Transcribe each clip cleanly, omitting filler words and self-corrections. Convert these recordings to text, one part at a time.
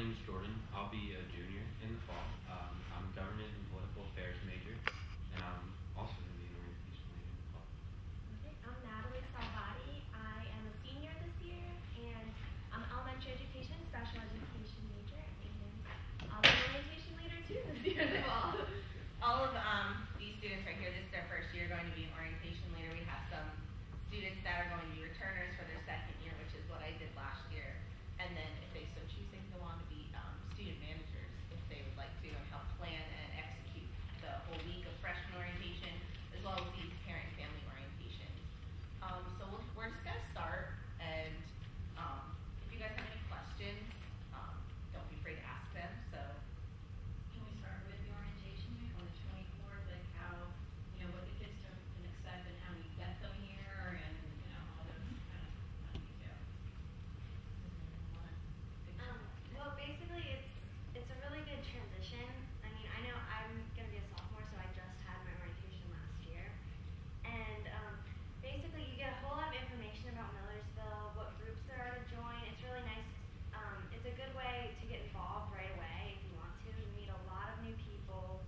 name's Jordan. I'll be a junior in the fall. I'm a government and political affairs major, and I'm also going to be an orientation major in the fall. Okay, I'm Natalie Salvati. I am a senior this year, and I'm an elementary education, special education major, and I'll be an orientation leader too this year in the fall. All of these students right here, this is their first year going to be an orientation leader. We have some students that are going to be returners for their second year, which is what I did last year. And then if they so choose, they can go on to be student managers if they would like to, and help plan and execute the whole week of freshman orientation, as well as these parent and family orientations. So we're just going to start, and if you guys have any questions, don't be afraid to ask them. So can we start with the orientation week on the 24th, like how, what the kids can expect and how we get them here, and all those kind of details. Well, basically, it's a really good transition. I mean, I know I'm going to be a sophomore, so I just had my orientation last year. And basically, you get a whole lot of information about Millersville, what groups there are to join. It's really nice. It's a good way to get involved right away if you want to. You meet a lot of new people.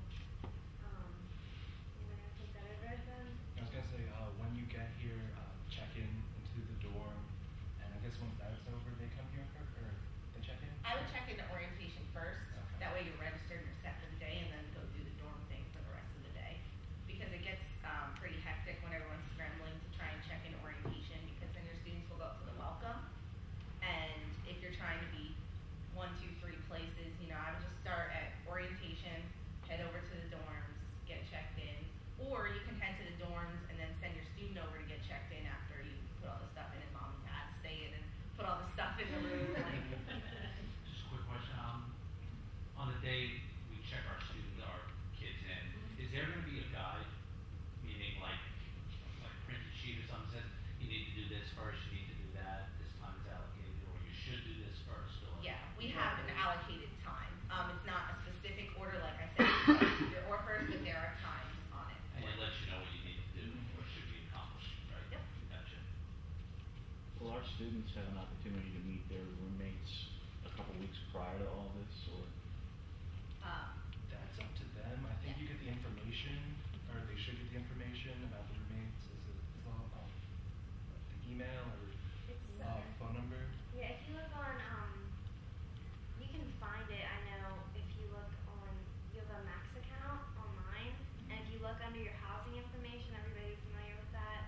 You want to take that over, then? I was going to say, when you get here, check in into the dorm, and I guess once that's over, they come here or they check in? I would check into orientation first. Okay. That way you're registered and you're set for the day, and then go do the dorm thing for the rest of the day. Because it gets pretty hectic when everyone's scrambling to try and check into orientation, because then your students will go up to the welcome. And if you're trying to be 1, 2, 3 places, I would just start at orientation, head over to the dorms, get checked in. Or you can head to the dorms and then send your student over to get checked in after you put all the stuff in, and mom and dad stay in and put all the stuff in the room. Just a quick question. On the day we check our kids in, is there going to be a guide, meaning like printed sheet or something says you need to do this first, you need to do that, this time is allocated, or you should do this first? Or Yeah, we have an allocated time. It's not a specific order, like I said, your or first, but there are times on it. And it lets you know what you need to do or should be accomplished, right? Yep. Gotcha. Will our students have an opportunity to meet their roommates a couple weeks prior to all this, or? That's up to them. I think you get the information, or they should get the information about the roommates. Is all the email or It's phone number? Yeah, if you look on, you can find it. I know if you look on, you have a Max account online, and if you look under your housing information, everybody's familiar with that.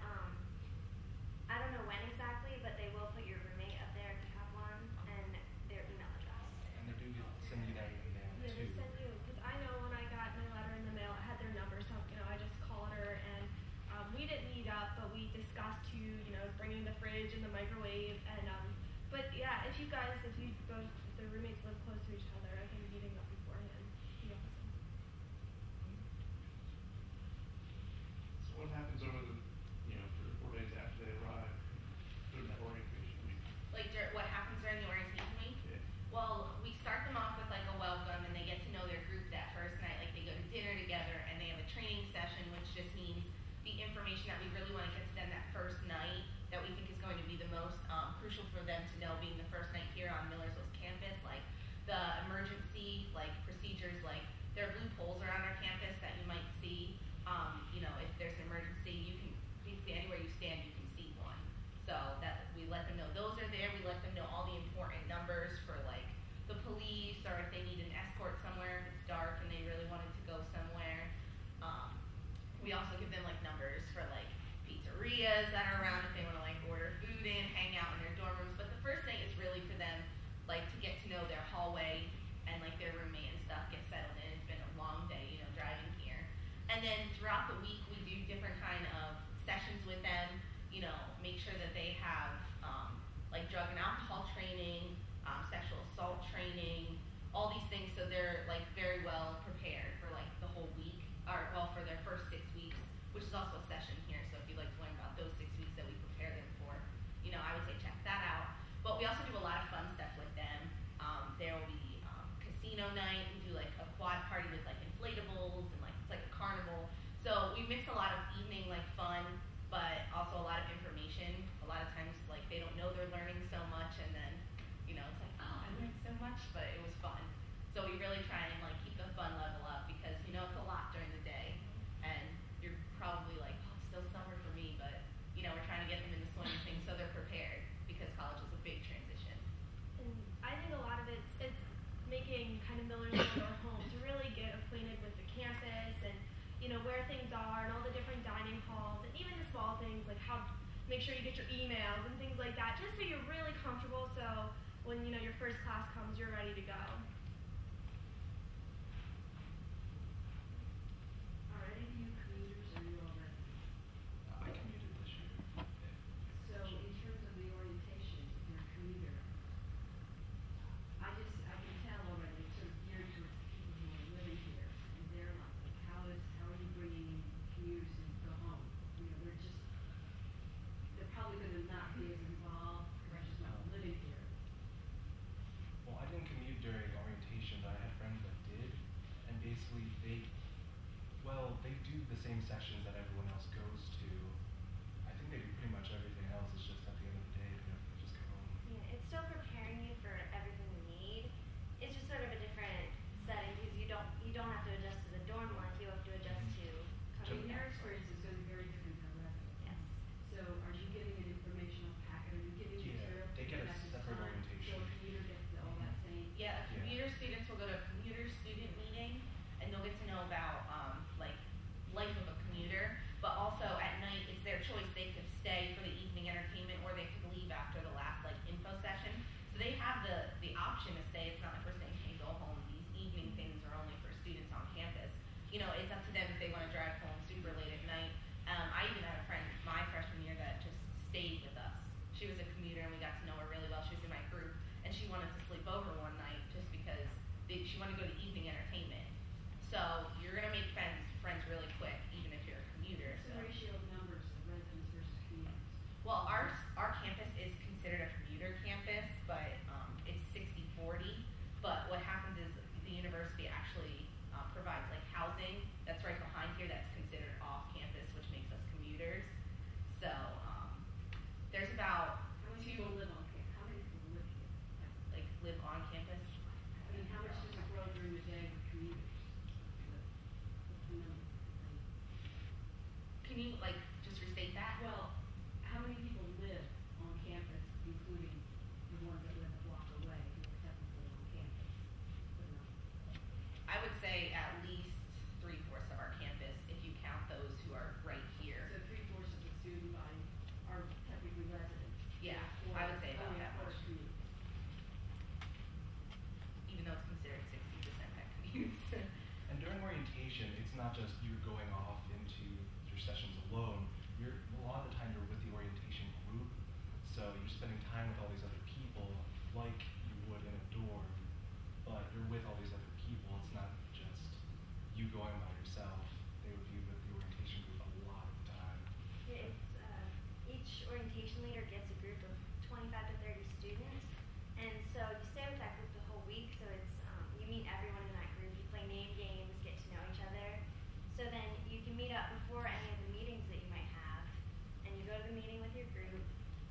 I don't know when exactly, but they will put your roommate up there if you have one, and their email address. And they do send you that email Yeah, too. they send you, because I know when I got my letter in the mail, it had their number, so, I just called her, and we didn't meet up, but we discussed bringing the fridge and the microwave, and, but yeah, if you both, if the roommates live close to each other, I think meeting up beforehand would be awesome. So what happens over the, 3 or 4 days after they arrive during that orientation week? Like what happens during the orientation week? Yeah. Well, we start them off with like a welcome, and they get to know their group that first night. Like they go to dinner together, and they have a training session, which just means the information that we really want to get to them that first night that we think is going to be the most crucial for them to know, being the first night here on Millersville's campus, like the emergency procedures, like there are loopholes around our campus that you might see. If there's an emergency, you can basically anywhere you stand, you can see one. So that we let them know those are there. We let them know all the important numbers for like the police, or if they need an escort somewhere if it's dark and they really wanted to go somewhere. We also give them like numbers for like pizzerias that are around if they want to like order food in, hang out in their dorm rooms. But the first thing is really for them like to get to know their hallway and like their roommate and stuff, get settled in. It's been a long day, driving here. And then throughout the week we do different kind of sessions with them, make sure that they have like drug and alcohol training, sexual assault training, all these things, so they're like very well prepared for like the whole week, or well for their first 6 weeks, which is also a session here. So if you'd like to learn about those 6 weeks that we prepare them for, I would say check that out. But we also do a lot of fun stuff with them. There will be casino night. We do like a quad party with like inflatables, and like it's like a carnival. So we mix a lot of evening like fun, but also a lot of information. A lot of times like they don't know they're learning so much, and then it's like, oh, I learned so much much, but it was fun. So we really try and like keep the fun level up because you know it's a lot during the day, and you're probably like, oh, it's still summer for me, but you know we're trying to get them in the swing of things so they're prepared because college is a big transition. And I think a lot of it's making kind of Millersville our home to really get acquainted with the campus and where things are and all the different dining halls and even the small things like how make sure you get your emails and things like that just so you're really comfortable so when your first class comes you're ready to go. Are any of you commuters or you all residents? I commuted this year. So in terms of the orientation, if you're a commuter, I can tell already it's sort of geared towards the people who are living here and they're like, how are you bringing in commuters who go home? They're probably going to not be as involved, they're just not living here. Well, I didn't commute during orientation, but I had friends that did, and basically they do the same sessions that everyone else goes to. I think they do pretty much everything else. It's just at the end of the day they just go home. Yeah, it's still preparing you for everything you need. It's just sort of a different setting because you don't have to adjust to the dorm life. You have to adjust to So coming your back. experience is going to be very different than residents. Yes. So are you getting an informational packet? Are you getting Yeah, material? they get a at the separate time? orientation. So a commuter gets all that same? Yeah, Yeah. commuter students will go to a commuter student meeting and they'll get to know about like life of a commuter, but also at night it's their choice. They could stay for the evening entertainment or they could leave after the last like info session. So they have the option to stay. It's not like we're saying, hey, go home. These evening things are only for students on campus. It's up to them if they want to drive home super late at night. I even had a friend my freshman year that just stayed with us. She was a commuter and we got to know her really well. She was in my group and she wanted to sleep over one night just because she wanted to go to evening entertainment. So you're gonna make friends really quick, even if you're a commuter. What's the ratio of numbers of residents versus commuters? Well, our campus is considered a commuter campus, but it's 60-40. But what happens is the university actually provides like housing that's right behind here that's considered off campus, which makes us commuters. So there's about How many people live on campus? How many people live here? like live on campus. I mean, how much does it grow during the day with commuters? What's the number? Can you like just restate that? Well, how many people live on campus, including the ones that live a block away who are technically on campus? But no. I would say at least 3/4 of our campus, if you count those who are right here. So 3/4 of the student body are technically residents. Yeah, Or I would say about only that a much. quarter commute. Even though it's considered 60% that commutes. And during orientation, it's not just you going off into your sessions alone. A lot of the time you're with the orientation group, so you're spending time with all these other people like you would in a dorm, but you're with all these other people. It's not just you going by yourself. They would be with the orientation group a lot of the time. It's each orientation leader gets a group of 25 to 30 students, and so you stay with that group the whole week. So it's you meet everyone in that group. You play name games, get to know each other. So then you can meet up before any of the meetings that you might have, and you go to the meeting with your group.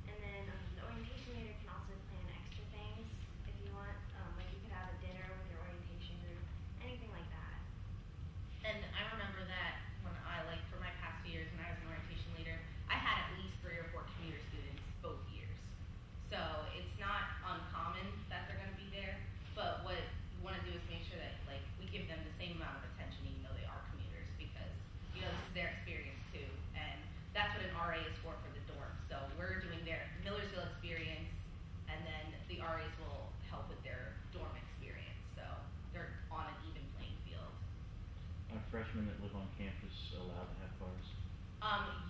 And then the orientation leader can also plan extra things if you want. Like you could have a dinner with your orientation group, anything like that. And I remember that when for my past 2 years when I was an orientation leader, I had at least 3 or 4 commuter students both years. So it's not uncommon that they're gonna be there, but what we wanna do is make sure that like we give them the same amount of attention even though they are commuters because this is their experience too. And that's what an RA is for the dorm. So we're doing their Millersville experience and then the RAs will help with their dorm experience. So they're on an even playing field. Are freshmen that live on campus allowed to have cars?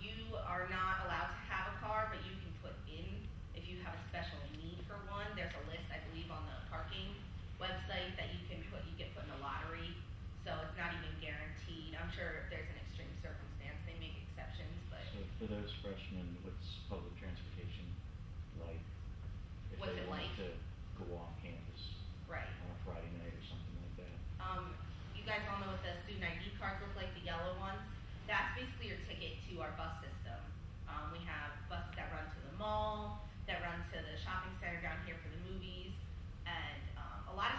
You are not allowed to have a car, but you can put in if you have a special need for one. There's a list, I believe, on the parking website that you get put in a lottery. So it's not even guaranteed. I'm sure if there's an extreme circumstance, they make exceptions, but So for those freshmen, what's public transportation like? If What's they it wanted like? to go on campus right. on a Friday night or something like that? You guys all know what the student ID cards look like, the yellow ones. That's basically your ticket to our bus system. We have buses that run to the mall, that run to the shopping center down here for the movies, and a lot of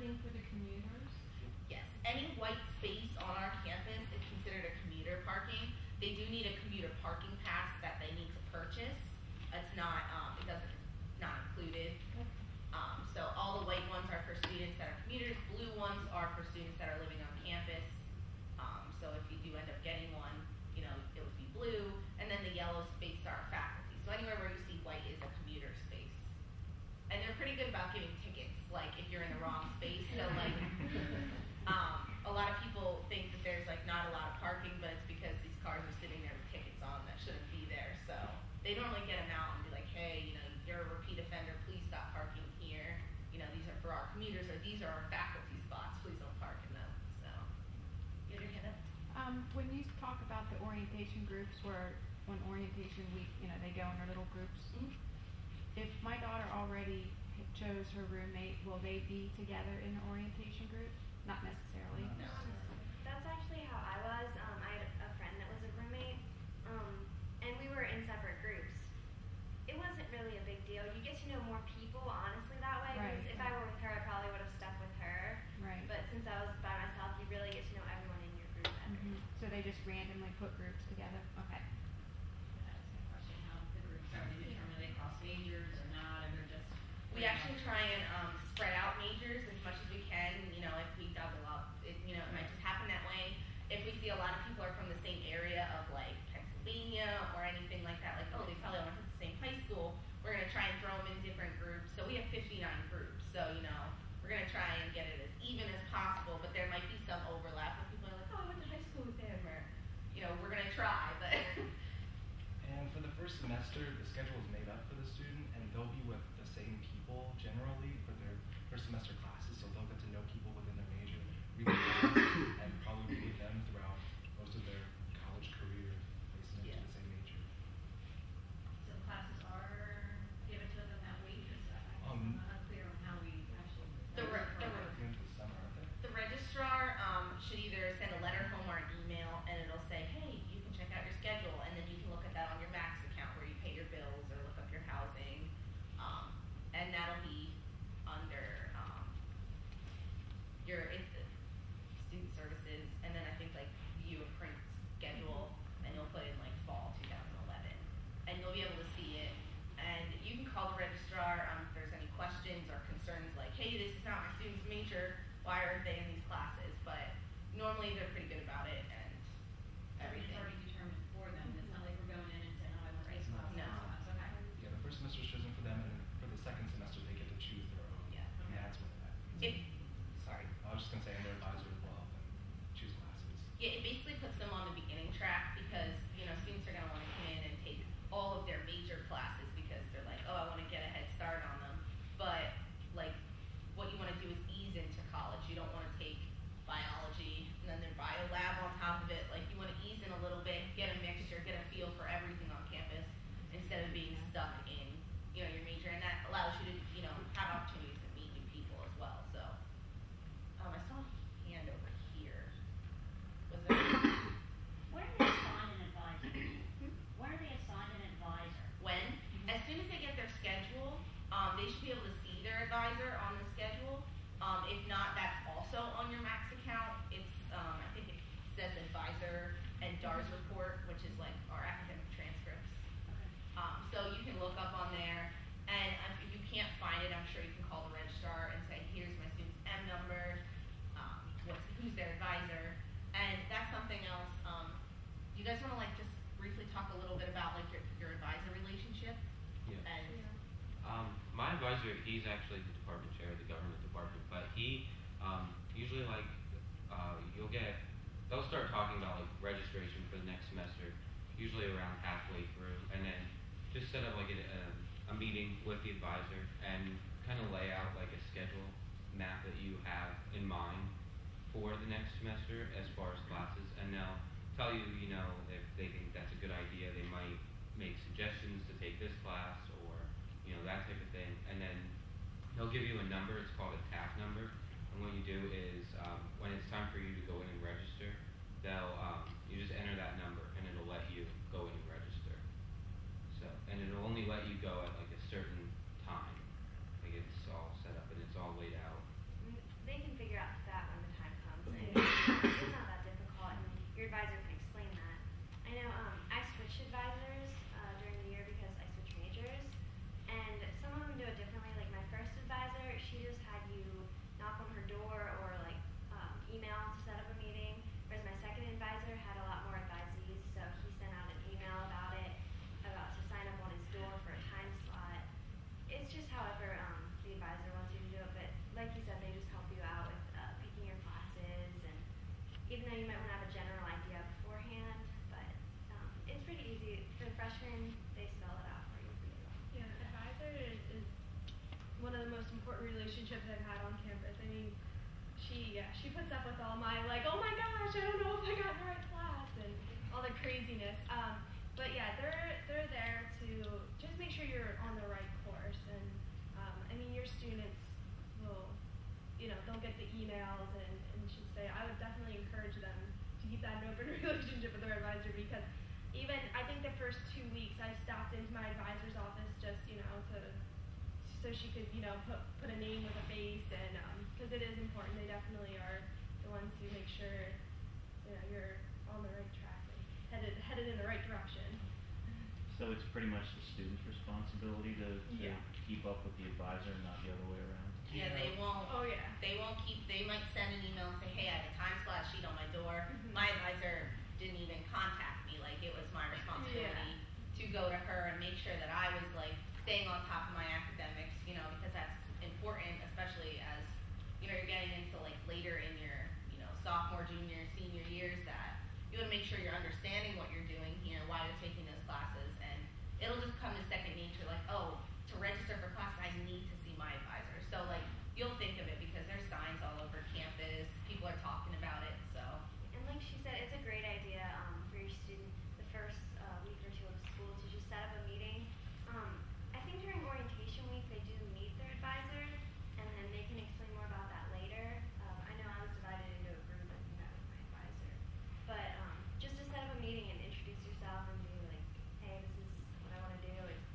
parking for the commuters? Yes, any white space on our campus is considered a commuter parking. They do need a commuter parking pass that they need to purchase. It's not, not included. So all the white ones are for students that are commuters, blue ones are for students that are living on campus. So if you do end up getting one, you know, it would be blue, and then the yellow space are faculty. So anywhere where you see white is a commuter space. And they're pretty good about giving tickets, like if you're in the wrong space. So like, a lot of people think that there's like not a lot of parking, but it's because these cars are sitting there with tickets on that shouldn't be there. So they normally get them out and be like, hey, you know, you're a repeat offender, please stop parking here. You know, these are for our commuters, or these are our faculty spots, please don't park in them. So, you have your hand up? When you talk about the orientation groups where on orientation week, you know, they go in their little groups. Mhm. If my daughter already chose her roommate, will they be together in the orientation group? Not necessarily. No. That's actually how I was. I had a friend that was a roommate, and we were in separate groups. It wasn't really a big deal. You get to know more people, honestly, that way. Right. Because if I were with her, I probably would have stuck with her. Right. But since I was by myself, you really get to know everyone in your group better. So they just randomly put groups together? Okay. That's the question, how the groups are, they determine they cross majors or not, or they're just. We actually try and spread out majors as much as we can. You know, if we double up, it might just happen that way. If we see a lot of people are from the same area of like Pennsylvania or anything like that, like, oh, they probably went to the same high school, we're gonna try and throw them in different groups. So we have 59 groups. So, you know, we're gonna try and get it as even as possible, but there might be some overlap where people are like, oh, I went to high school with them, or, you know, we're gonna try, but. And for the first semester, the schedule is made up for the student, and they'll be with the same people generally for their first semester classes, so they'll get to know people within their major really well, and probably be with them throughout most of their college career if they submit to the same major. So classes are given to them that week, is that, I'm Um, not clear on how we actually. The re- the At re- the end of the summer, aren't they? The registrar should either send a letter home or an email, and it'll say, hey, you can check out your schedule, and then you can look at that on your Max account where you pay your bills or look up your housing, and that'll be under your student services, and then I think like view a print schedule, and you'll put in like fall 2011, and you'll be able to see it, and you can call the registrar if there's any questions or concerns like, hey, this is not my student's major, why aren't they in these classes? But normally they're pretty good about it and It's everything. already determined for them, it's not like we're going in and saying, oh, I want this class, No. this class, okay. Yeah, the first semester is chosen for them, and then for the second semester, they get to choose their own. Yeah. And that's when that. Sorry. I was just gonna say, and their advisor will help them choose classes. Yeah, it basically puts them on the beginning track because, you know, students are gonna wanna come in and take all of their major classes because they're like, oh, I wanna get a head start on them. But, like, what you wanna do is ease into college. You don't wanna take biology and then their bio lab on top of it. Like, you wanna ease in a little bit, get a mixture, get a feel for everything on campus instead of being stuck in, you know, your major. And that allows you to, you know, have opportunities to meet new people as well, so. I saw a hand over here. Was there? When are they assigned an advisor? When are they assigned an advisor? When? As soon as they get their schedule, they should be able to see their advisor on the schedule. If not, that's also on your Max account. It's, I think it says advisor and DARS report, which is like our academic transcripts. So you can look up on there, and if you can't find it, I'm sure you can call the registrar and say, here's my student's M number, who's their advisor, and that's something else. You guys wanna like just briefly talk a little bit about like your advisor relationship? Yeah. And My advisor, he's actually the department chair of the government department, but he usually like they'll start talking about like registration for the next semester, usually around halfway through, and then just set up like a meeting with the advisor and kind of lay out like a schedule map that you have in mind for the next semester as far as classes, and they'll tell you, you know, if they think that's a good idea, they might make suggestions to take this class or, you know, that type of thing, and then they'll give you a number, it's called a TAF number, and what you do is, when it's time for you to go in and register, you just enter that number and it'll let you go in and register. So, and it'll only let you go at like a certain time, like it's all set up and it's all laid out. They freshmen, they spell it out for you pretty well. Yeah, an advisor is one of the most important relationships I've had on campus. I mean, she puts up with all my like, oh my gosh, I don't know if I got in the right class and all the craziness. But yeah, they're there to just make sure you're on the right course. And I mean, your students will, they'll get the emails and should say, I would definitely encourage them to keep that an open relationship with their advisor, because even I think the first 2 weeks I stopped into my advisor's office just so she could put a name with a face, and because it is important, they definitely are the ones who make sure you're on the right track and headed in the right direction. So it's pretty much the student's responsibility to Yeah. keep up with the advisor, and not the other way around? Yeah, they won't. Oh yeah. They won't keep. They might send an email and say, "Hey, I have a time slot sheet on my door." Mhm. My advisor didn't even contact me. Like, it was my responsibility to go to her and make sure that I was like staying on top of my academics. Because that's important, especially as you're getting into like later in your sophomore, junior, senior years, that you want to make sure you're understanding what you're doing here, why you're taking those classes, and it'll just come to second nature. Like, oh, to register for class, I need to see my advisor. So like, you'll think of it because there's signs all over campus. People are talking about it. So And like she said, it's a great idea for your student the first week or two of school to just set up a meeting. I think during orientation week they do meet their advisor, and then they can explain more about that later. I know I was divided into a group and met with my advisor, but just to set up a meeting and introduce yourself and be like, hey, this is what I want to do. It's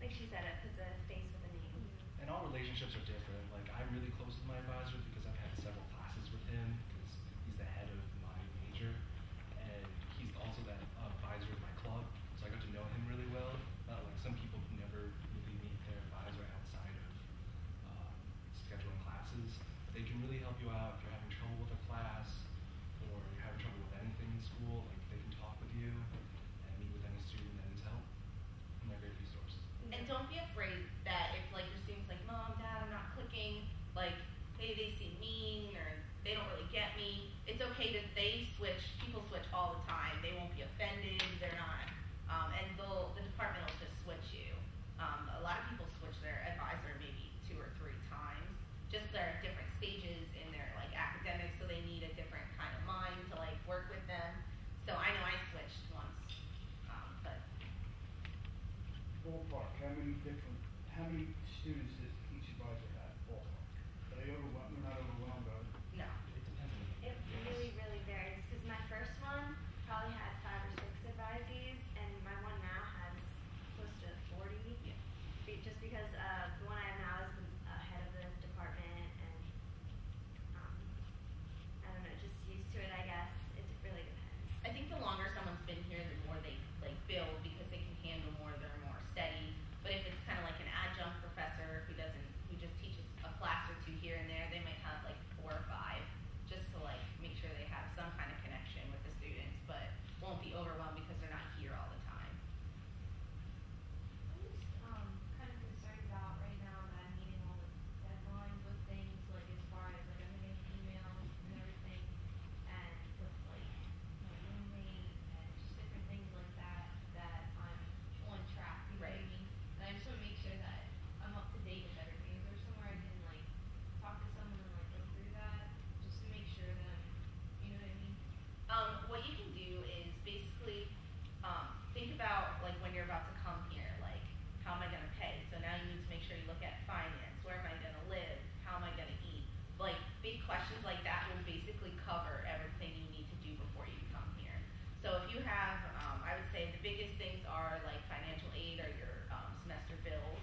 like she said, it puts a face with a name. And all relationships are different. Like, I'm really close with my advisor because I've had several classes with him, because he's the head of my major, and he's also that advisor of my club, so I got to know him really well. Like, some people never really meet their advisor outside of scheduling classes. They can really help you out if you're having trouble with a class, or you're having trouble with anything in school. Like, they can talk with you and meet with any student that needs help. And they're a great resource. And don't be afraid that if like your student's like, Mom, Dad, I'm not clicking, like, hey, they seem mean or they don't really get me. It's okay that they switch. People switch all the time. They won't be offended. They're not. And the department will just switch you. A lot of people switch their advisor maybe 2 or 3 times. Just they're at different stages in their like academics, so they need a different kind of mind to like work with them. So I know I switched once, but Ballpark, how many students does each advisor have? Ballpark. Are they overwhelmed? They're not overwhelmed, are they? no. It depends on the It really, really varies, because my first one probably had 5 or 6 advisees, and my one now has close to 40. Yeah. Just because the one I have now is the head of the department, and I don't know, just used to it, I guess. It really depends. I think the longer someone's been here, the more they like build because they can handle more. They're more steady. But if it's kind of like an adjunct professor who just teaches a class or 2 here and there, they might have like 4 or 5 just to like make sure they have some kind of connection with the students, but won't be overwhelmed because they're not here all the time. I'm just kind of concerned about right now that I'm meeting all the deadlines with things, like as far as like I'm getting emails and everything, and with like my roommate and just different things like that, that I'm on track, you know what I Right. mean? And I just want to make sure that I'm up to date with everything. Is there somewhere I can like talk to someone and like go through that, just to make sure that I'm, you know what I mean? What you can do is basically think about like when you're about to come here, like how am I gonna pay? So now you need to make sure you look at finance. Where am I gonna live? How am I gonna eat? Like big questions like that will basically cover everything you need to do before you come here. So if you have, I would say the biggest things are like financial aid or your semester bills,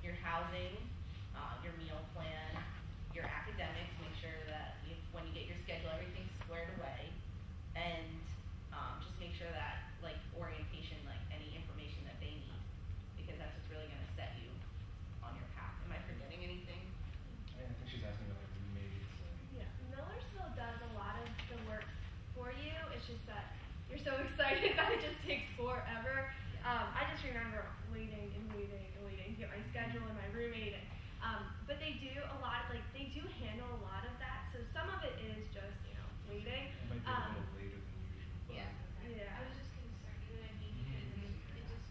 your housing, your meal plan, your academics. Make sure that when you get your schedule, everything's squared away, and just make sure that like orientation, like any information that they need, because that's what's really going to set you on your path. Am I forgetting anything? I think she's asking about like roommates and Yeah, Millersville does a lot of the work for you. It's just that you're so excited that it just takes forever. I just remember waiting and waiting and waiting to get my schedule and my roommate. But they do a lot, like they do handle a lot of that. So some of it is just waiting. it might be a little later than usual. But Yeah. Yeah. I was just concerned, you know what I mean? Because it just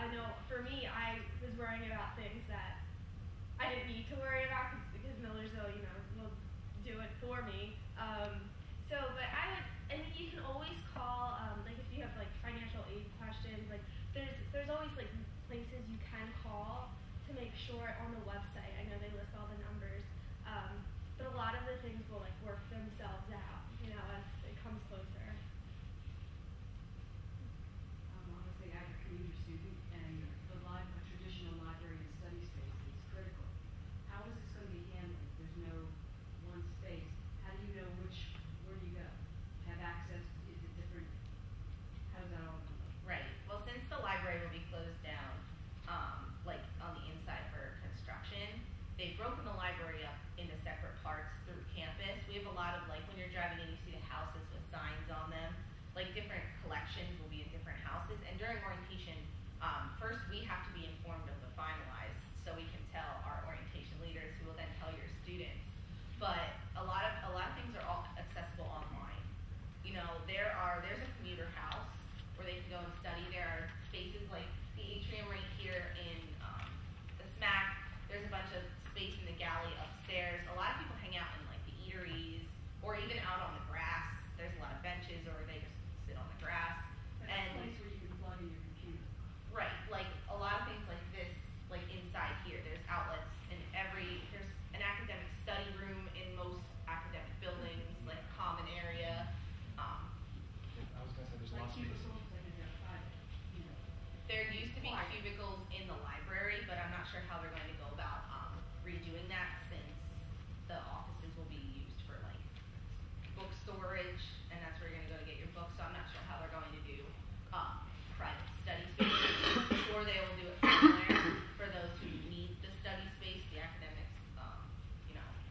I know for me, I was worrying about things that I didn't need to worry about because Millersville, will do it for me. But I would, and you can always call, like if you have like financial aid questions, like there's always like places you can call to make sure on the website. I know they list all the numbers, but a lot of the things will like work themselves out, as it comes closer. Honestly, I'm a commuter student, and a traditional library and study space is critical. How is this going to be handled? There's no one space. How do you know where do you go? Have access? Is it different? How does that all work? Right. Well, since the library will be closed down, like on the inside for construction, they've broken the library up into separate parts through campus. We have a lot of, like, when you're driving in, you see the houses with signs on them. Like, different collections will be in different houses. And during orientation, first we have to be informed of the finalized, so we can tell our orientation leaders, who will then tell your students. But a lot of things are all accessible online. There's a commuter house where they can go and study. There are spaces like the atrium right here in the SMAC. There's a bunch of space in the galley upstairs. A lot of people hang out in like the eateries or even out on the grass. There's a lot of benches, or they just sit on the grass. That's a place where you can plug in your computer. Right, like a lot of things like this, like inside here, there's outlets in there's an academic study room in most academic buildings, like a common area. I was gonna say there's lots of spaces. There used to be cubicles in the library, but I'm not sure how they're going to go about redoing that, since the offices will be used for like book storage, and that's where you're going to go to get your books. So I'm not sure how they're going to do private study spaces, or they will do it somewhere for those who need the study space, the academics,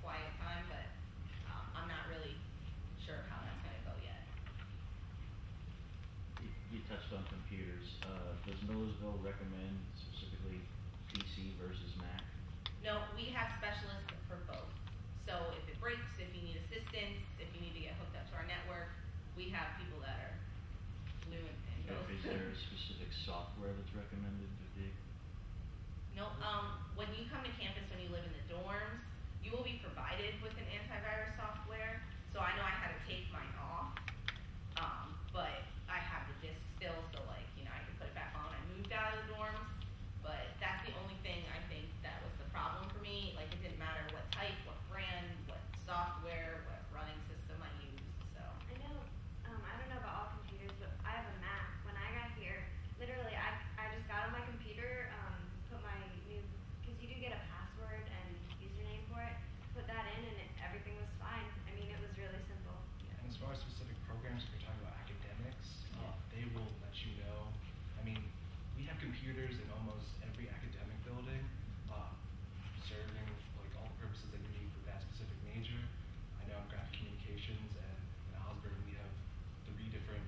quiet time. But I'm not really sure how that's going to go yet. You touched on computers. Does Millersville recommend specifically PC versus Mac? No, we have specialists for both. So if it breaks, if you need assistance, if you need to get hooked up to our network, we have people that are fluent in both. Is there a specific software that's recommended to dig? No, when you come to campus, when you live in the dorms, you will be provided with an antivirus software. So I know I had to take mine off, but I have the disk still, so like, I can put it back on. I moved out of the dorms, but that's the only thing I think that was the problem for me. Like, it didn't matter what type, what brand, what software, what running system I used, so. I know, I don't know about all computers, but I have a Mac. When I got here, literally, I just got on my computer, put my new, because you do get a password and username for it, put that in, and everything was fine. I mean, it was really simple. And as far as specific programs, if you're talking about academics, they will let you know. I mean, we have computers in almost every academic building, serving like all the purposes that you need for that specific major. I know I'm graphic communications, and in Osborne we have 3 different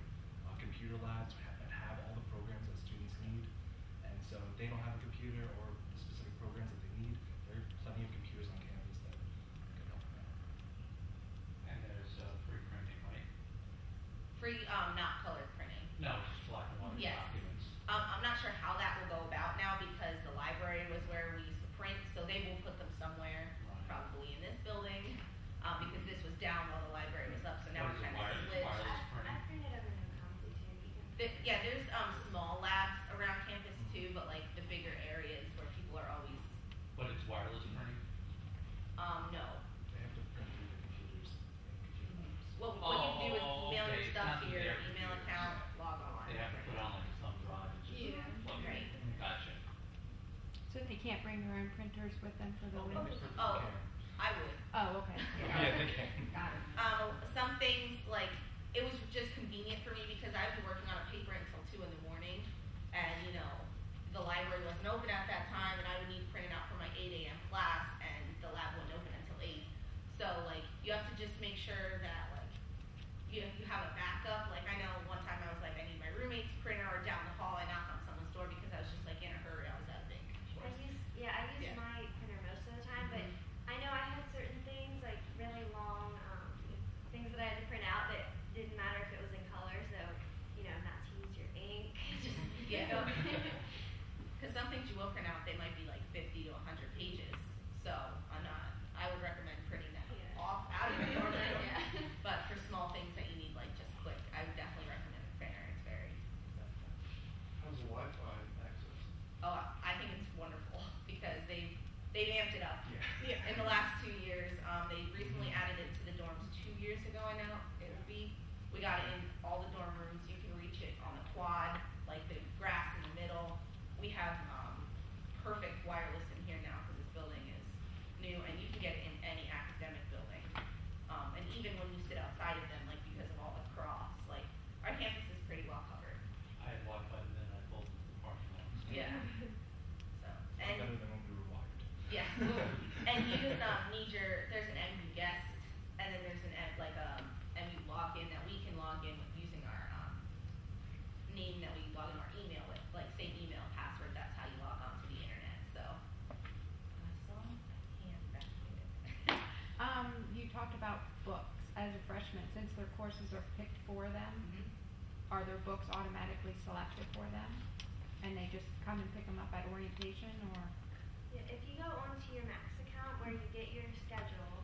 computer labs that have all the programs that students need. And so if they don't have a computer or the specific programs that they need, there are plenty of computers on campus that can help them out. And there's free printing, right? Free, not colored printing. No, just black and white Yes. documents. I'm not sure how that will go about now, because the library was where we used to print, so they will put them somewhere, Right. probably in this building, because this was down while the library was up, so now What we're is it, kind of switched. wireless I printing? printed over New Council too. You can Yeah, there's small labs around campus too, but like the bigger areas where people are always, But it's wireless printing? no. They have to print through the computers and computer labs. What you do is Oh, email your okay, it's stuff not to through your their email computers. account, log on. They have to put on like a thumb drive and just Yeah. plug it Right. in. Gotcha. So they can't bring their own printers with them for the Oh, week? they perfectly Oh. can. I would. Oh, okay. Yeah, they can. Got it. Some things, like, it was just convenient for me because I was working on a paper until 2 in the morning, and the library wasn't open at that time, and I would need to print it out for my 8 a.m. class, and the lab wouldn't open until 8. So like, you have to just make sure that like, you have a backup. Like, I know one time I was like, I need my roommate's printer, or down the hall I knocked on someone's door because I was just like in a hurry. I was out of ink. I use Yeah. my printer most of the time, but I know I had certain things like really long things that I had to print out that didn't matter if it was in color, so not to use they've amped it up. Yeah. In the last 2 years, they recently added it to the dorms 2 years ago, I know, it would be. We got it in all the dorm rooms, you can reach it on the quad, like the grass in the middle. We have, perfect wireless in here now, cause this building is new, and you can get it in any academic building. And even when you sit outside of them, like because of all the cross, like, our campus is pretty well covered. I had Wi-Fi and then I pulled the parking lot. Yeah. So, It's and. better than when we were wired. Yeah, and you just need there's an MU guest, and then there's an MU login that we can log in with using our name that we log in our email with, like same email password. That's how you log on to the internet. So I saw hand activated. You talked about books as a freshman, since their courses are picked for them. Are their books automatically selected for them, and they just come and pick them up at orientation, or? Yeah, if you go onto your Max account where you get your schedule,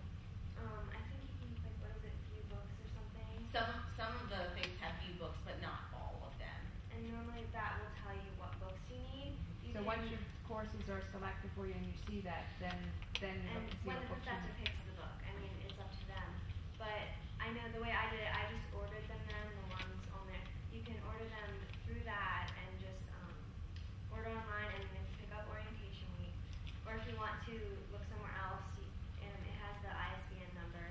I think you can like what is it, view books or something. Some of the things have view books, but not all of them. And normally that will tell you what books you need. So once your courses are selected for you and you see that, then you and look to see when what the books you professor need. picks the book, I mean it's up to them. But I know the way I did it, I just ordered them then, the ones on there. You can order them through that and just order online, and then pick up orientation week. Or if you want to look somewhere else, it has the ISBN number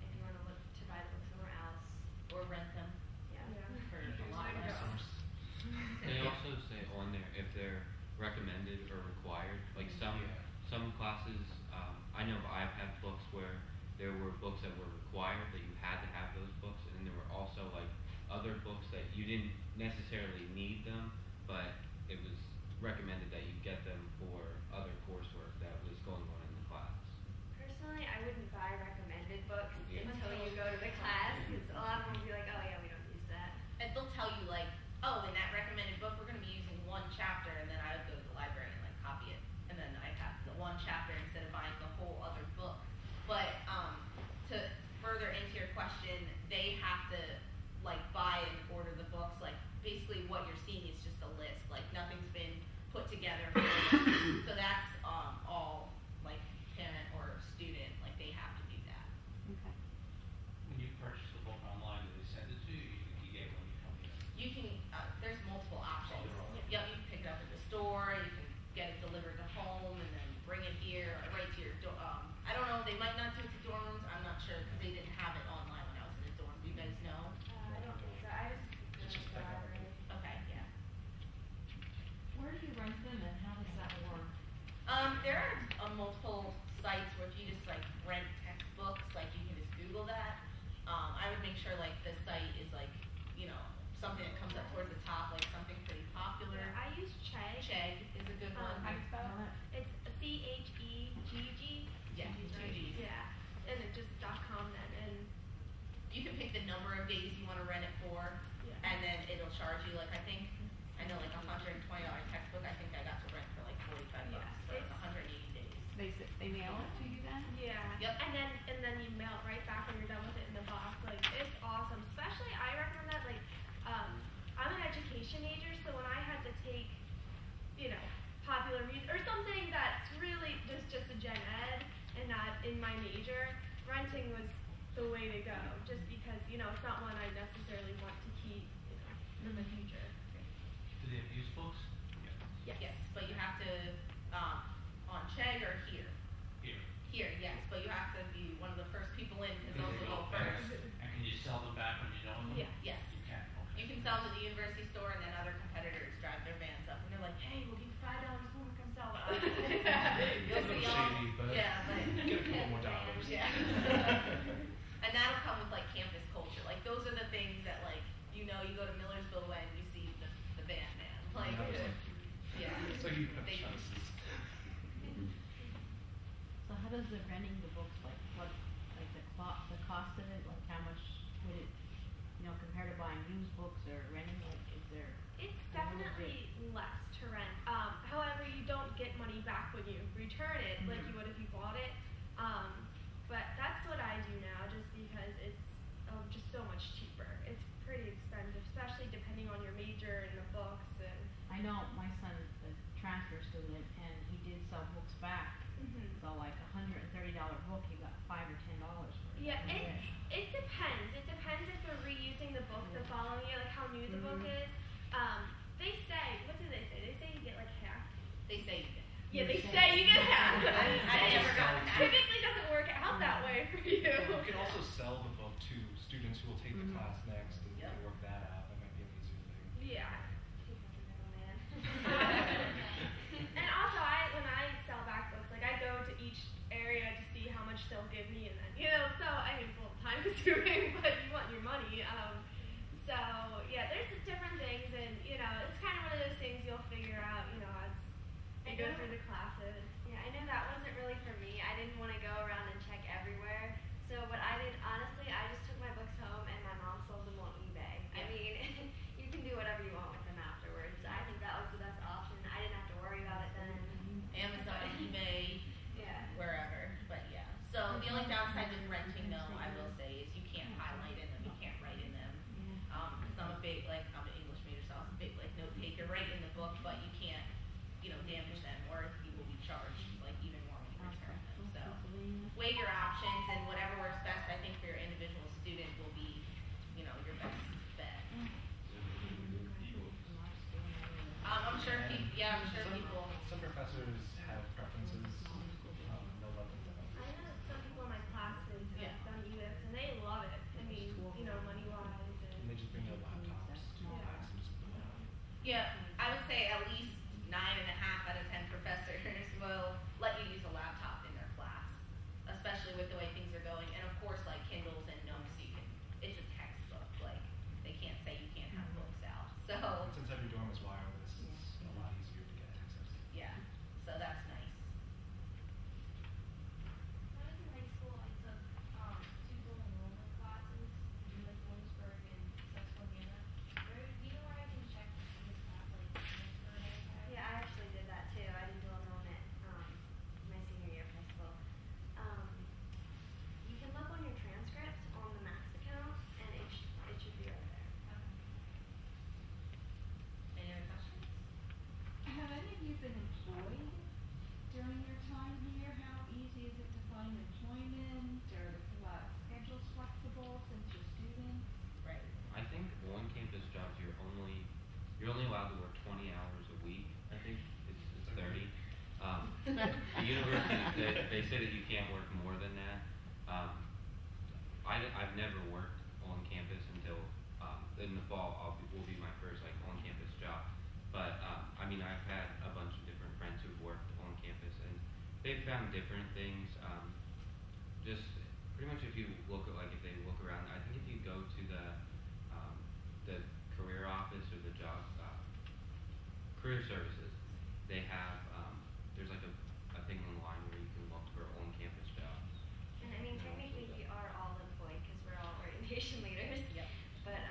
if you want to look to buy the book somewhere else. Or rent them Yeah. for a lot less. They also say on there if they're recommended or required. Like some classes, I know I've had books where there were books that were required that you had to have those books, and then there were also like other books that you didn't necessarily need them, but it was recommended that you get them for other coursework that was going on in the class. Personally, I wouldn't buy recommended books Yeah. until you go to the class, because a lot of them will be like, oh yeah, we don't use that. And they'll tell you like, oh, in that recommended book, we're going to be using one chapter, and then I would go to the library and like copy it, and then I'd have the one chapter instead of buying the whole other book. But to further into your question, they have to like buy and order the books. Like basically, what you're seeing is just a list. Like nothing's been put together for them. So that's all like parent or student. Like they have to do that. Okay. When you purchase the book online, do they send it to you? You get it when you come here. You can. There's multiple options. Oh, there are. Yep, you can pick it up at the store. You can get it delivered to home and then bring it here or right to your door. I don't know. They might not do it to dorm rooms. I'm not sure because they didn't have it online when I was in the dorm. Do you guys know? I don't think so. I just It's just go to the like library. Okay, yeah. Where do you rent them and how does that work? There are multiple sites where if you just like rent textbooks, like you can just Google that. I would make sure like the site is like, something that comes up towards the top, like something pretty popular. Yeah, I use Chegg. Chegg is a good one. How do you spell it? It's CHEGG. Yeah, right? 2 Gs. Yeah, and it just .com then, and You can pick the number of days you want to rent it for, yeah. and then it'll charge you like I know like $120 textbook. I think I got to rent for like $45 Yeah, for it's- 180 days. They mail it to you then? Yeah. Yep. And then you mail it right back when you're done with it in the box. Like it's awesome. Especially I recommend that I'm an education major, so when I had to take, popular music or something that's really just a gen ed and not in my major, renting was the way to go. Just because, it's not one I necessarily want to keep, in the future. Do they have used books? Yes, but you have to on Chegg or here. Here. Here, yes, but you have to be one of the first people in because those will go first. And can you sell them back when you're done with them? Yes. You can, okay. You can sell to the university store, and then other competitors drive their vans up, and they're like, "Hey, we'll give you $5 when we come sell it." You'll It's a see little all- shady, but yeah, but get a couple more dollars. Yeah. And that'll come with like campus culture. Like those are the things that like you go to Millersville and you see the band man. Like Now it's yeah. It's like you have They- chances. So how does the renting the books, like what, like the cost of it, like how much would it, compared to buying used books or renting, like is there? It's a little definitely less to rent. However, you don't get money back when you return it, like you would if you bought it. But that's what I do now, just because it's just so much cheaper. It's pretty expensive, especially depending on your major and the books and. I know my son's a transfer student and he did sell books back, Mhm. so like $130 book, you got $5 or $10 for it. Yeah, That's it it depends. It depends if they're reusing the book the following year, like how new the book is. They say, what do they say? They say you get like half. They say you get. Yeah, they say you get half. I never got that. Typically doesn't work out that way for you. You can also sell the book to students who will take the class next and Yep. work that out. That might be an easier thing. Yeah. Middleman. And also, when I sell back books, like I go to each area to see how much they'll give me, and then so I mean it's a little time consuming, but you want your money. So yeah, there's different things, and it's kind of one of those things you'll figure out, as you go through the classes. Yeah, I know that wasn't really for me. I didn't want to go around and check everywhere. So what I did, honestly, I just took my books home and my mom sold them on eBay. I Yeah. mean, you can do whatever you want with them afterwards. I think that was the best option. I didn't have to worry about it then. Amazon, eBay, Yeah. wherever. But yeah. So the only downside with renting, though, I will say, is you can't highlight in them, you can't write in them. Because I'm an English major, so I'm a big note taker. Write in the book, but you can't, damage them, or you will be charged even more when you return them. So weigh your options, and whatever works best, I think, for your individual student will be, your best bet. I'm sure people. Some professors have preferences. They'll let them know. I know some people in my classes Yeah. have done UX and they love it. I mean, money wise And they just bring their laptops to the class and just put it on. Yeah, I would say at least 9.5 out of 10 professors will let you use a laptop in their class, especially with the way things are going. And of course, like Kindles and notes, it's a textbook. Like they can't say you can't have books out. So And since every dorm is wireless, it's a lot easier to get access. yeah, so that's nice. When I was in high school, I took two dual enrollment classes in Williamsburg and Susquehanna. Do you know where I can check to see if that transfer has? Yeah, I actually did that too. I did dual enrollment my senior year of high school. You can look on your transcripts on the Max account, and it should be right there. Any other questions? Have any of you been employed during your time here? How easy is it to find employment, or is schedules flexible since you're students? Right. I think on-campus jobs, you're only allowed to work 20 hours a week. I think it's 30. The university, they say that you can't work more than that. I've never worked on campus until in the fall. Will be my first on-campus job. But I've had a bunch of different friends who've worked on campus, and they've found different things. Just pretty much if they look around, I think if you go to the career office or the job career services, they have there's a thing online where you can look for on-campus jobs. And I mean, technically we are all employed because we're all orientation leaders. Yep. But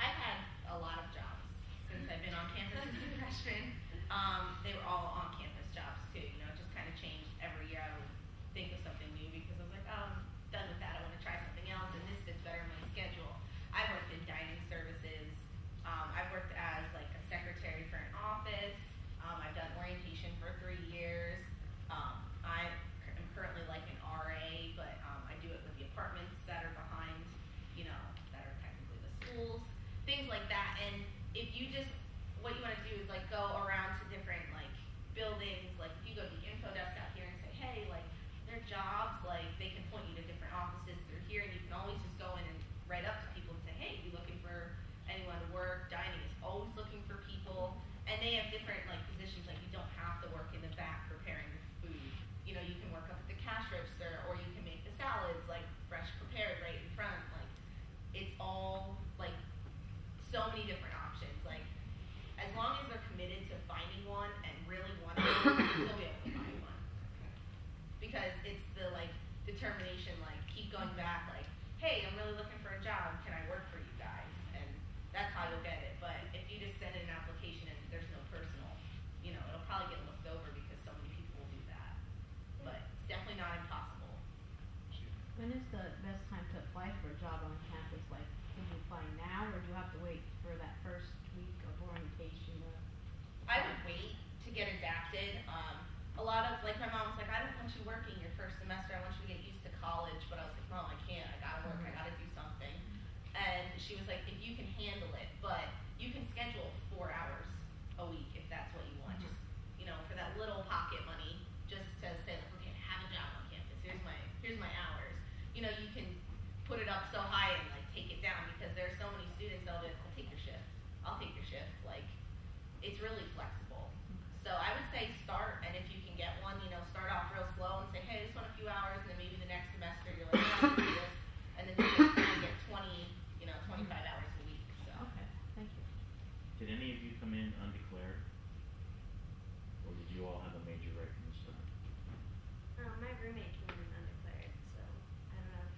I've had a lot of jobs since I've been on campus as a freshman. They were all on-campus jobs too. It just kind of changed every year. I would think of something new because I was like, oh, I'm done with that. I want to try something else, and this fits better in my schedule. I've worked in dining services. I've worked as a secretary for an office. I've done orientation for 3 years. I am currently an RA, but I do it with the apartments that are behind, that are technically the schools, things like that. And if you what you want to do is go around to different buildings. If you go to the info desk out here and say, hey, their jobs, they can point you to different offices that are here, and you can always just go in and write up to people and say, hey, you looking for anyone to work? Dining is always looking for people, and they have different positions. You don't have to work in the back preparing your food. You can work up at the cash register, or you can make the salads fresh prepared right in front. It's all so many different options. As long as they're committed to finding one and really wanting one, they'll be able to find one. Because it's the determination, keep going back, hey, I'm really looking for a job. Can I work for you guys? And that's how you'll get it. But if you just send in an application and there's no personal, it'll probably get looked over because so many people will do that. But it's definitely not impossible. When is the best time to apply for a job on campus? Can you apply now, or do you have to wait for that first week of orientation? I would wait to get adapted. A lot of my mom was like, I don't want want you working your first semester. I want you to get used to college. But I was like, Mom, I can't. I gotta work. I gotta do something. And she was like, if you can handle it, but you can schedule 4 hours a week if that's what you want. Just, you know, for that little pocket money, just to say, like, okay, have a job on campus. Here's my hours. You know, you can put it up so high and like take it down because there are so many students that'll be like, I'll take your shift. I'll take your shift. Like, it's really flexible. So I would say start, and if you can get one, you know, start off real slow and say, hey, I just want a few hours, and then maybe the next semester you're like, I want to do this, and then you get 25 hours a week. So. Okay, thank you. Did any of you come in undeclared? Or did you all have a major right from the start? My roommate came in undeclared, so I don't know.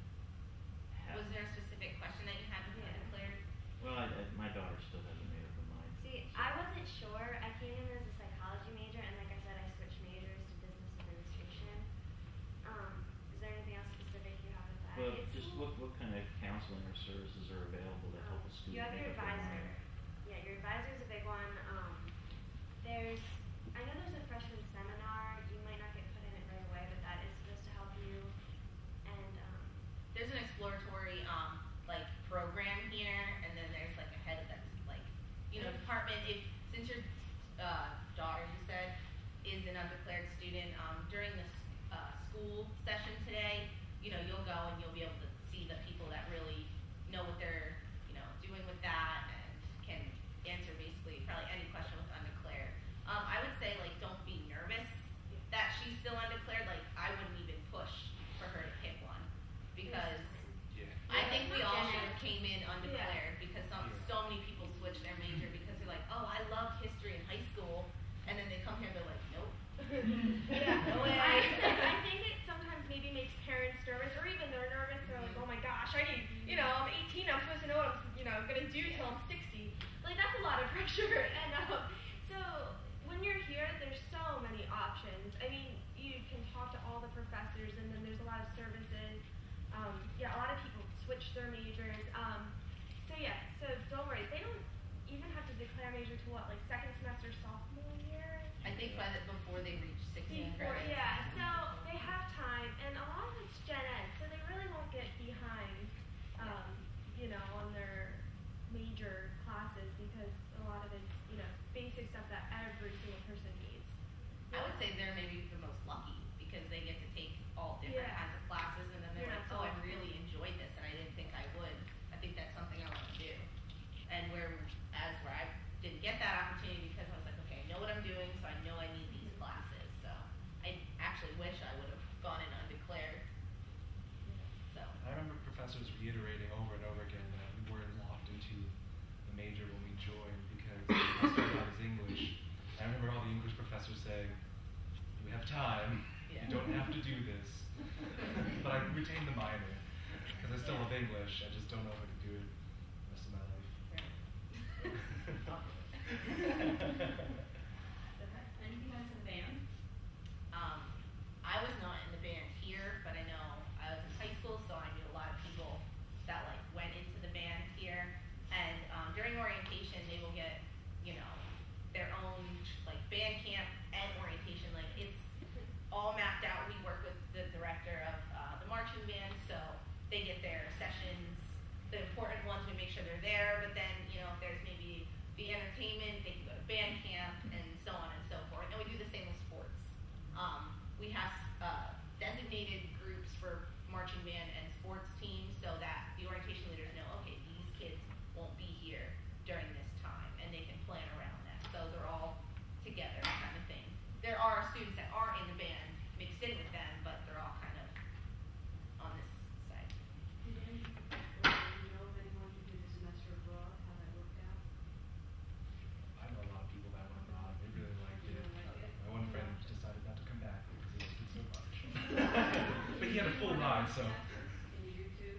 Was there a specific question that you had with undeclared? Well, my daughter still hasn't made up her mind. See, I wasn't sure. I came in as a psychology major, and like I said, I switched majors to business administration. Is there anything else specific you have with that? Well, just what kind of counseling or services are available to help a student You have your make up their advisor. mind? Yeah, your advisor is a big one. I know there's a freshman seminar. You might not get put in it right away, but that is supposed to help you. And There's an exploratory like program here, and then there's like a head of that like, you know, department. If since your daughter, you said, is an undeclared student, during the school session today, you know, you'll go and you'll be able to see the people that really know what they're, you know, doing with that and can answer basically probably any question with undeclared. I would say, like, don't be nervous that she's still undeclared. Like, I wouldn't even push for her to pick one because I think we all should have came in undeclared because so many people switch their major because they're like, oh, I love history in high school, and then they come here and they're like, nope. No way. I think it sometimes maybe makes parents nervous, or even they're nervous. They're like, oh my gosh, I need, you know, I'm 18. I'm supposed to know what I'm, you know, gonna do till I'm 60. Like that's a lot of pressure. And so when you're here, there's so many options. I mean, you can talk to all the professors, and then there's a lot of services. A lot of people switch their majors. So don't worry. They don't even have to declare major till what, like second semester sophomore year? I think before they reach 16 credits. Yeah, so they have time, and a lot of it's gen ed, so they really won't get behind, you know, on their major classes because a lot of it's, you know, basic stuff that every single person needs. I would say they're maybe the most lucky because they get to take all different kinds of classes, and then they're like, oh, I really enjoyed this, and I didn't think I would. I think that's something I want to do. And where I didn't get that opportunity because I was like, okay, I know what I'm doing, so I know I need these classes. So I actually wish I would have gone in undeclared. So I remember professors reiterating over and over again that we weren't locked into the major when we joined because I started out as English. I remember all the English professors saying, we have time, you don't have to do this. But I retained the minor because I still love English, I just don't know how to do it the rest of my life. Anything else in the band? I was not in the band here, but I know I was in high school, so I knew a lot of people that like went into the band here. And during orientation, they will get, you know, their own like band camp and orientation. Like it's all mapped out. We work with the director of the marching band, so they get their sessions. The important ones, we make sure they're there. But then, you know, if there's maybe the entertainment, they can go to band camp and so on and so forth. And we do the same with sports. We have designated groups for marching band and sports teams so that the orientation leaders know, okay, these kids won't be here during this time, and they can plan around that. So they're all together kind of thing. There are students that are in the band mixed in with them, but they're all kind of on this side. Did any, know of anyone who did a semester abroad, how that worked out? I know a lot of people that went abroad. They really liked it. My one friend decided not to come back because he liked it so much. But he had a full ride, so And you do too?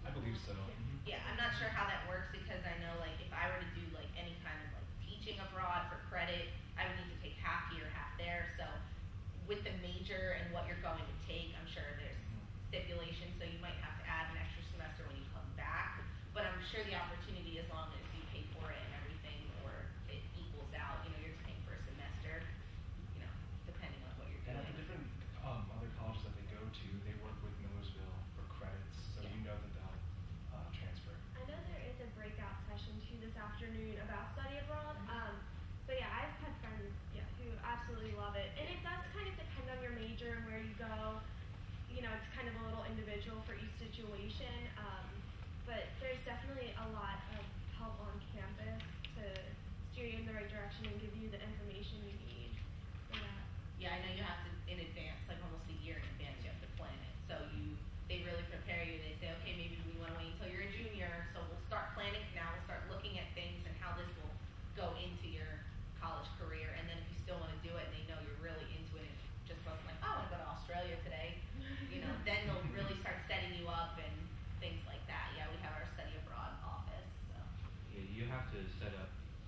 I believe so. Yeah, I'm not sure how that works because I know like if I were to do like any kind of like teaching abroad for credit, I would need to take half here, half there. So with the major and what you're going to take, I'm sure there's stipulations, so you might have to add an extra semester when you come back. But I'm sure the opportunity, as long as you pay for it and everything, or it equals out, you know, you're just paying for a semester, you know, depending on what you're And doing. at the different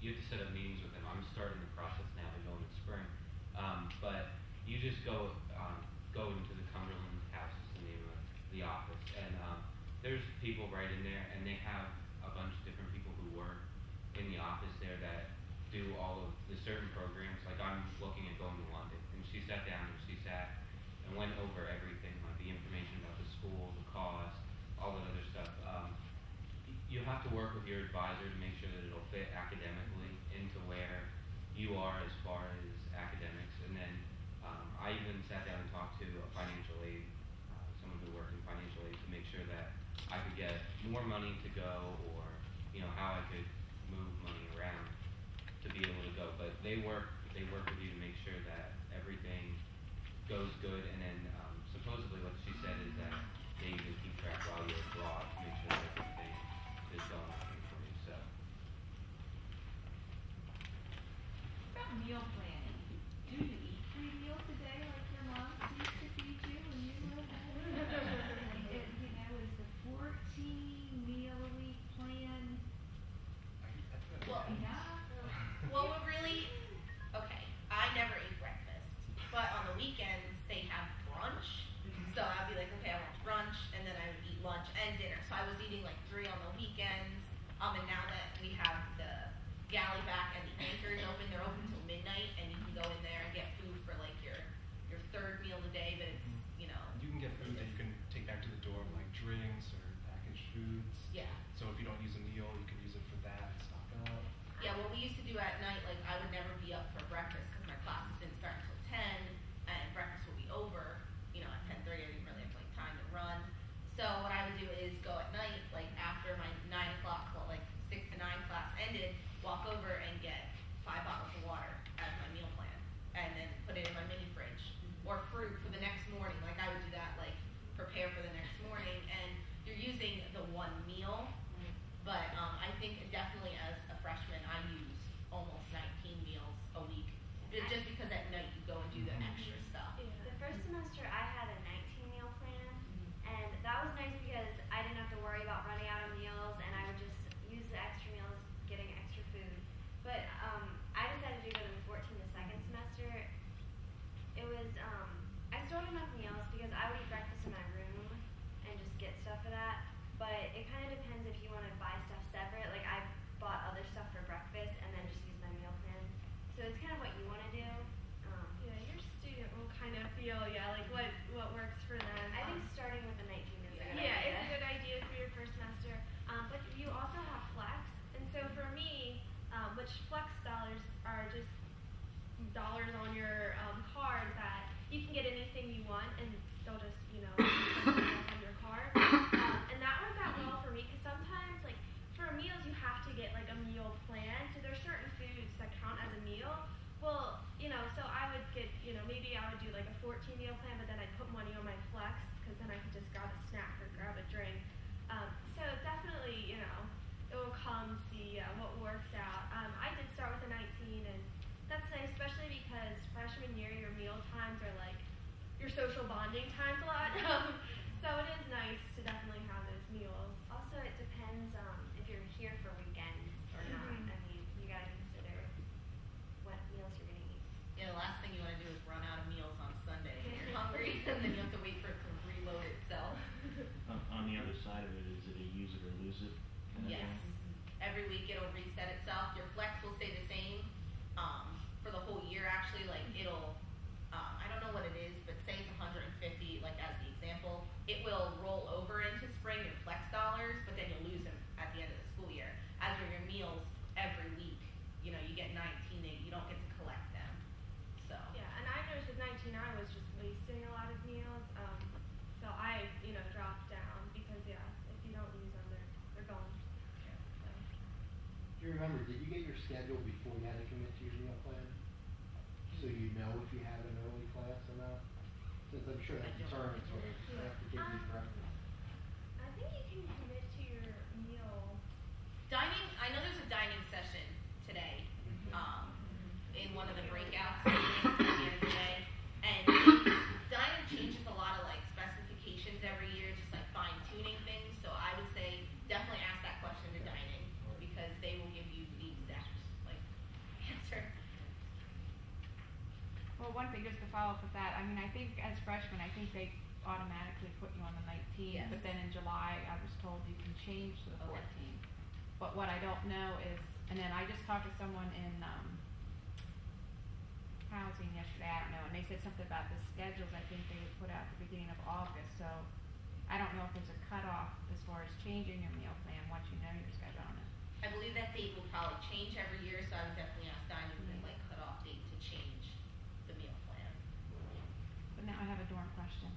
you have to set up meetings with them. I'm starting the process now to go in the spring. But you just go into the Cumberland House is the name of the office, and there's people right in there, and they have a bunch of different people who work in the office there that do all of the certain programs. Like I'm looking at going to London, and she sat down and she sat and went over everything, like the information about the school, the cost, all that other stuff. You have to work with your advisor to make sure that it'll fit academically into where you are as far as academics. And then I even sat down and talked to a financial aid, someone who worked in financial aid, to make sure that I could get more money to go, or how I could move money around to be able to go. But they work with you to make sure that everything goes good. And then supposedly what she said is that they even keep track while you're abroad to make sure that everything is going okay for you. So About meal planning, do you eat 3 meals a day like your mom used to feed you when you were is the 14-meal-a-week plan Well, enough? Well, we're really, okay, I never eat breakfast, but on the weekends, they have brunch. So I'd be like, okay, I want brunch, and then I would eat lunch and dinner. So I was eating like 3 on the weekends. And now that we have the galley back and the anchors open, they're open till midnight, and you can go in there and get food for like your 3rd meal of the day, but it's, You can get food that you can take back to the dorm, like drinks or packaged foods. Yeah. So if you don't use a meal, you can use it for that and stock up. Yeah, what we used to do at night, like I would never be up for breakfast because my classes didn't start until 10, and breakfast would be over, at 10:30. I didn't really have like time to run. So what I would do is go at night, like after my 9 o'clock, well, like 6 to 9 class ended, walk over and get 5 bottles of water as my meal plan, and then put it in my mini fridge, or fruit for the next morning. Like I would do that, like prepare for the next morning, and you're using the one meal. But I think definitely as a freshman, I use almost 19 meals a week, just because at night you go and do the extra stuff. The first semester I had a 19-meal plan, and that was nice because I didn't have to worry about running out of meals, and I would just use the extra meals, getting extra food. But I decided to go to the 14 the second semester. It was I still had enough meals because I would eat breakfast in my room and just get stuff for that. But it kind of depends if you want to buy stuff separate. Like I bought other stuff for breakfast and then just use my meal plan. So it's kind of what you want to do. Yeah, your student will kind of feel, like what works for them. I think starting with the 19 is a good Yeah, idea. it's a good idea for your first semester. But you also have flex, and so for me, which flex dollars are just dollars on your card that you can get anything you want, and they'll just on your card. And that worked out well for me because sometimes, like for meals, you have to get like a meal plan. So there's certain foods that count as a meal. Well, so I would get, maybe I would do like a 14-meal plan, but then I'd put money on my flex because then I could just grab a snack or grab a drink. So definitely, it will come see what works out. I did start with a 19, and that's nice, especially because freshman year, your meal times are like your social bonding times a lot. So it is nice to definitely have those meals. Also, it depends if you're here for weekends or not. Mhm. I mean, you gotta consider what meals you're gonna eat. The last thing you want to do is run out of meals on Sunday when you're hungry, and then you have to wait for it to reload itself. On the other side of it, is it a use it or lose it kind of Yes. thing? Every week it'll reset itself. Your flex will stay the same for the whole year. Actually, like it'll, I don't know what it is, but say it's 150, like as the example, it will roll over into spring your flex dollars, but then you'll lose them at the end of the school year. As for your meals, every week, you get 19, you don't get to collect them. So. Yeah, and I noticed with 19 I was just wasting a lot of meals. So I, dropped down because if you don't use them, they're gone. So. Do you remember, did you get your schedule before you had to commit to your meal plan? So you know if you have an early class or not? Since I'm sure that determines sort of after giving you preference. I think you can commit to your meal. Dining, I know there's a dining session today, in one of the breakouts at the end of the day, and dining changes a lot of like specifications every year, just like fine tuning things. So I would say definitely ask that question to dining because they will give you the exact like well, one thing, just to follow up with that, I mean, I think as freshmen, I think they automatically put you on the 19th, Yes. but then in July, I was told you can change to the Okay. 14th. But what I don't know is, and then I just talked to someone in, housing yesterday, I don't know, and they said something about the schedules, I think they would put out at the beginning of August, so I don't know if there's a cutoff as far as changing your meal plan once you know your schedule on it. I believe that date will probably change every year, so I would definitely ask Dinah to Mhm. like cut off date to change the meal plan. But now I have a dorm question.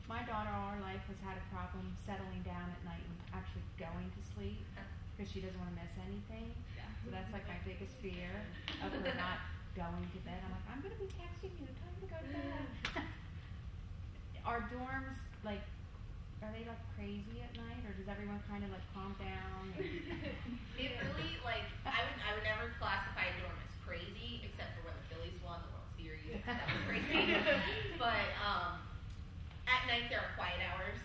My daughter all her life has had a problem settling down at night and actually going to sleep because she doesn't want to miss anything. Yeah. So that's like my biggest fear of her not going to bed. I'm like, I'm gonna be texting you, time to go to bed. Are dorms like, are they like crazy at night, or does everyone kind of like calm down? It really like I would never classify a dorm as crazy except for when the Phillies won the World Series. That was crazy. But at night there are quiet hours.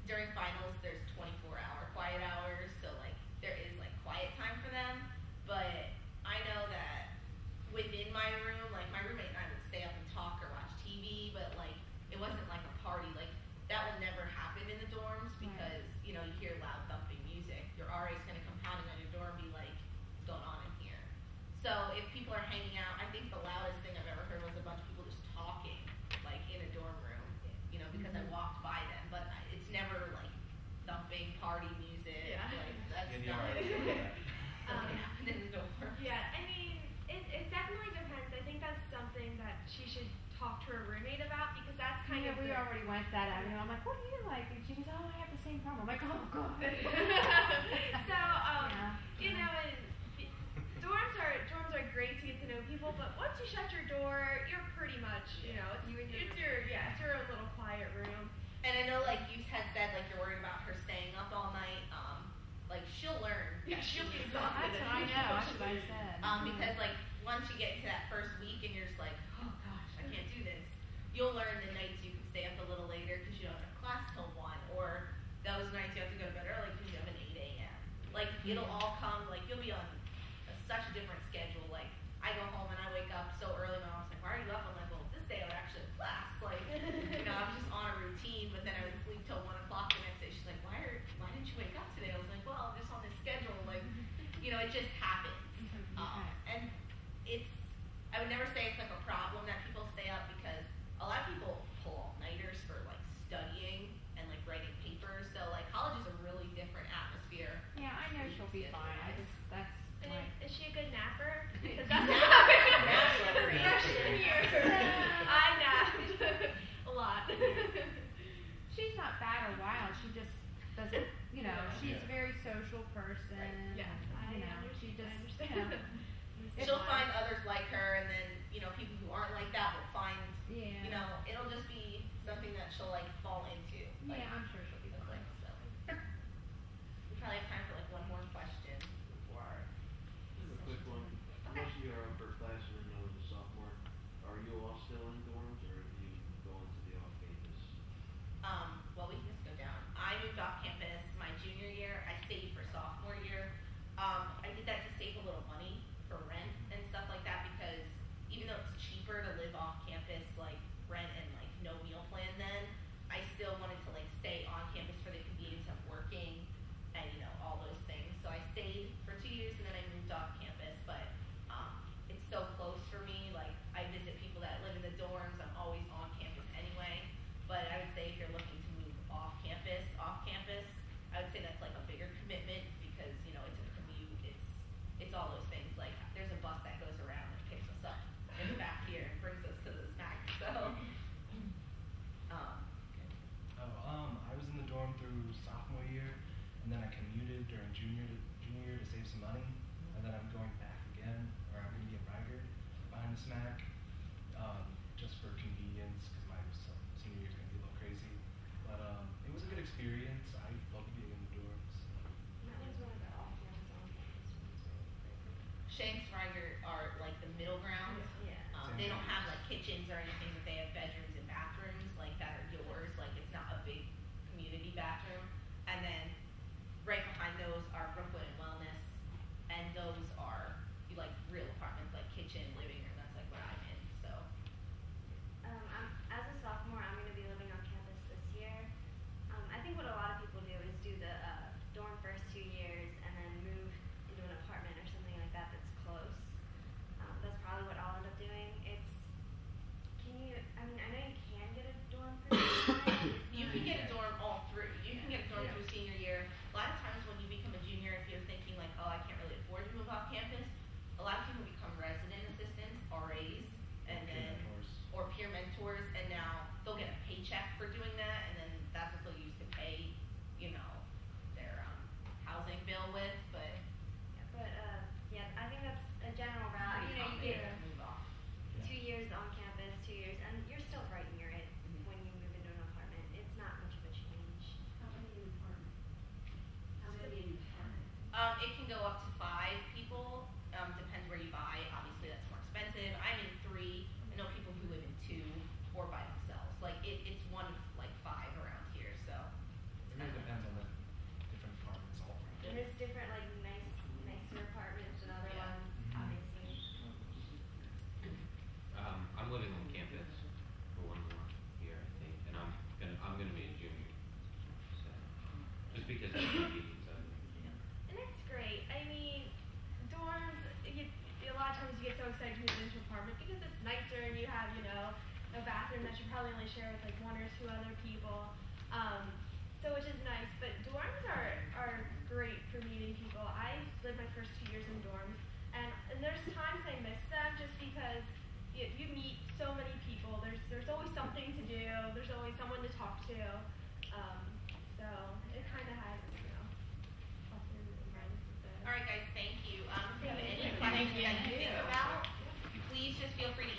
During finals there's 24-hour quiet hours, so like there is like quiet time for them. But I know that within my room, like my roommate and I would stay up and talk or watch TV, but like it wasn't like a party. Like that would never happen in the dorms because you know you hear loud thumping music. Your RA's gonna come pounding on your door and be like, "What's going on in here?" So if people are hanging out, I think the loudest thing I've ever heard was a bunch of people just talking like in a dorm room. You know, because I walked by them, but it's never like thumping party music. Yeah. Like that's Yeah, not yeah. doesn't happen in the dorms. Yeah, I mean, it definitely depends. I think that's something that she should talk to her roommate about because that's kind Yeah, of we the- already went that avenue. I'm like, what do you like? And she goes, oh, I have the same problem. I'm like, oh god. So, Yeah. you know, and dorms are great to get to know people, but once you shut your door, you're pretty much, you know, it's your own little quiet room. And I know like you had said like you're worried about her staying up all night. Like she'll learn. Yeah, that she'll be needs exhausted. That's what I know. That's what I said. Because like once you get into that first week and you're just like, oh gosh, I can't do this. You'll learn the nights you can stay up a little later because you don't have class till 1, or those nights you have to go to bed early because you have an 8 a.m. Like it'll all come. Like you'll be on such a different schedule. Like I go home and I wake up so early. My mom's like, why are you up? I'm like, well, this day I would actually have class. Like you know, I was just on a routine, but then I would sleep till 1 o'clock the next day. She's like, why didn't you wake up today? I was like, well, I'm just on this schedule. Like you know, it just happens. And I would never say it's like a problem that people stay up because a lot of people pull all-nighters for like studying and like writing papers. So like college is a really different atmosphere. Yeah, I know she'll be fine. That's And my. is she a good napper? Because that's Napper. freshman year. I napped a lot. She's not bad or wild. She just doesn't, you know, she's a very social person. Yeah, and, you know, she just, you know, it's She'll fine. find others like her, and then you know people who aren't like that will find. Yeah. You know, it'll just be something that she'll like fall into. Like, Yeah, I'm sure she'll be that's fine. like, so. We probably have time for like one more question before our. A quick one. Most of you are upperclassmen, as a sophomore. Are you all still in dorms, or have you gone to the off campus? Well, we can just go down. I moved off campus my junior year. I stayed for sophomore year. I did that to save a little money for rent and stuff like that because even though it's cheaper to live off campus, like rent and like no meal plan, then I still wanted to like stay on campus for the convenience of working and you know all those things. So I stayed for 2 years and then I moved off campus. But it's so close for me. Like I visit people that live in the dorms. I'm always on campus anyway. But I would say if you're looking to move off campus, I would say that's like a bigger commitment because you know it's a commute. It's all those things. Like there's a bus that goes around and picks us up in the back here and brings us to the snack. So. I was in the dorm through sophomore year, and then I commuted during junior year to save some money, and then I'm going back again, or I'm going to get Riegert behind the SMAC, just for convenience, because my senior year is going to be a little crazy. But it was a good experience. I love being in the dorms. That was one of the off-campus on-campus. Shanks Riegert are like the middle ground. Yeah. They don't have like kitchens or anything, but they have bedrooms and bathrooms like that are yours. Like it's not a big community bathroom. And then right behind those are Brooklyn and Wellness, and those are like real apartments, like kitchens a bathroom that you probably only share with like one or two other people. So which is nice, but dorms are great for meeting people. I lived my first 2 years in dorms, and there's times I miss them just because you meet so many people. There's always something to do. There's always someone to talk to. So it kind of has, pluses and minuses there. All right, guys, thank you. If you have any Yeah. questions Thank that you you. think about, please just feel free to